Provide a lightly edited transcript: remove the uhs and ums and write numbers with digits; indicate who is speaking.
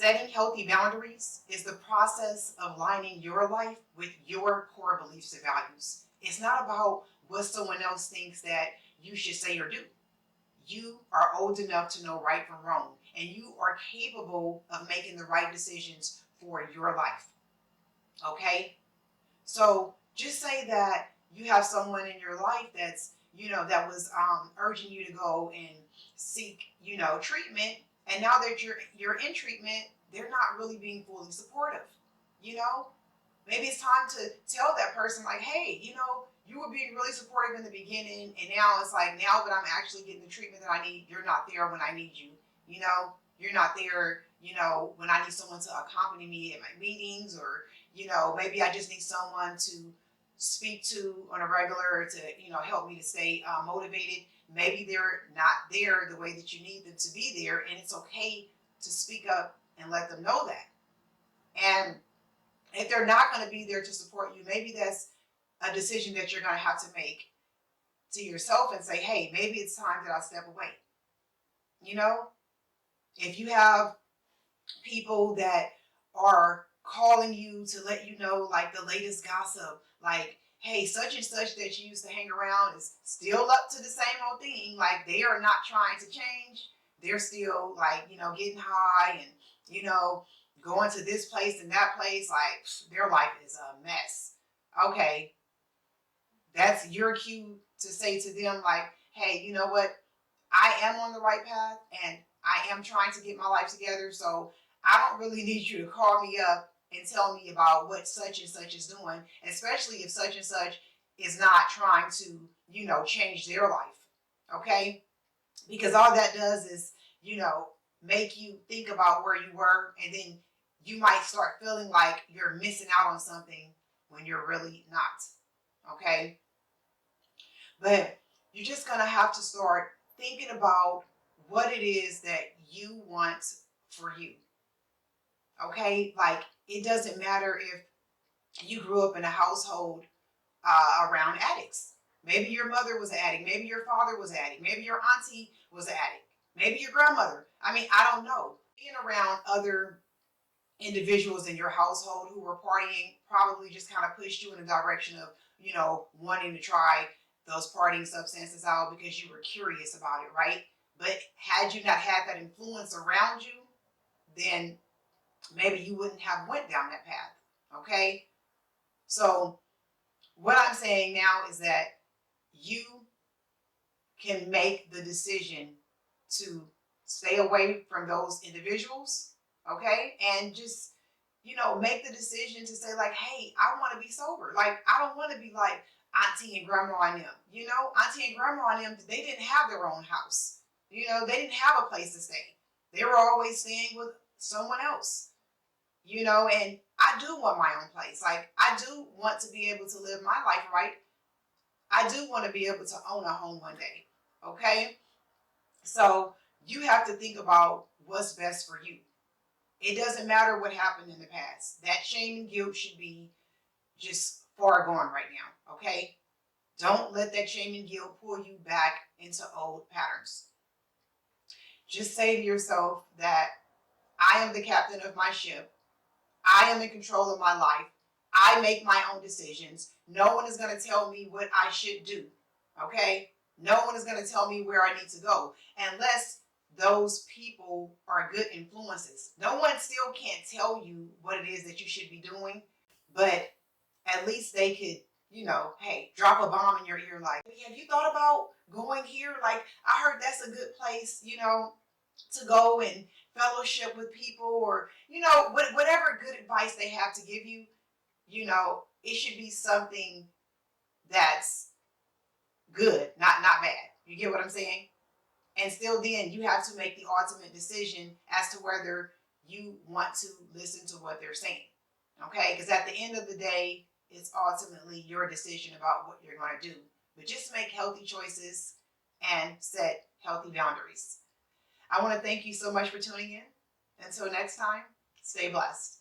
Speaker 1: Setting healthy boundaries is the process of aligning your life with your core beliefs and values. It's not about what someone else thinks that you should say or do. You are old enough to know right from wrong, and you are capable of making the right decisions for your life. Okay? So just say that you have someone in your life that's, that was urging you to go and seek, treatment. And now that you're in treatment, they're not really being fully supportive. You know, maybe it's time to tell that person, like, hey, you were being really supportive in the beginning, and now it's like, now that I'm actually getting the treatment that I need, you're not there when I need you. You're not there, when I need someone to accompany me at my meetings, or, maybe I just need someone to speak to on a regular to, help me to stay motivated. Maybe they're not there the way that you need them to be there, and it's okay to speak up and let them know that. And if they're not going to be there to support you, maybe that's a decision that you're going to have to make to yourself and say, hey, maybe it's time that I step away. You know, if you have people that are calling you to let you know, like, the latest gossip, like, hey, such and such that you used to hang around is still up to the same old thing. Like, they are not trying to change. They're still, like, getting high and, going to this place and that place. Like, their life is a mess. Okay, that's your cue to say to them, like, hey, you know what? I am on the right path, and I am trying to get my life together. So I don't really need you to call me up and tell me about what such and such is doing, especially if such and such is not trying to, change their life. Okay? Because all that does is, make you think about where you were, and then you might start feeling like you're missing out on something when you're really not. Okay? But you're just going to have to start thinking about what it is that you want for you. Okay? Like, it doesn't matter if you grew up in a household around addicts. Maybe your mother was an addict. Maybe your father was an addict. Maybe your auntie was an addict. Maybe your grandmother. I mean, I don't know. Being around other individuals in your household who were partying probably just kind of pushed you in the direction of, wanting to try those partying substances out because you were curious about it, right? But had you not had that influence around you, then maybe you wouldn't have went down that path. Okay? So what I'm saying now is that you can make the decision to stay away from those individuals, okay? And just, make the decision to say, like, hey, I want to be sober. Like, I don't want to be like auntie and grandma and them. Auntie and grandma and them, they didn't have their own house. They didn't have a place to stay. They were always staying with someone else, and I do want my own place. Like, I do want to be able to live my life right. I do want to be able to own a home one day. Okay? So you have to think about what's best for you. It doesn't matter what happened in the past. That shame and guilt should be just far gone right now. Okay? Don't let that shame and guilt pull you back into old patterns. Just say to yourself that I am the captain of my ship. I am in control of my life. I make my own decisions. No one is going to tell me what I should do. Okay? No one is going to tell me where I need to go unless those people are good influences. No one still can't tell you what it is that you should be doing, but at least they could, hey, drop a bomb in your ear like, hey, have you thought about going here? Like, I heard that's a good place, to go and fellowship with people, or, whatever good advice they have to give you, it should be something that's good, not bad. You get what I'm saying? And still then you have to make the ultimate decision as to whether you want to listen to what they're saying. Okay? Because at the end of the day, it's ultimately your decision about what you're going to do. But just make healthy choices and set healthy boundaries. I want to thank you so much for tuning in. Until next time, stay blessed.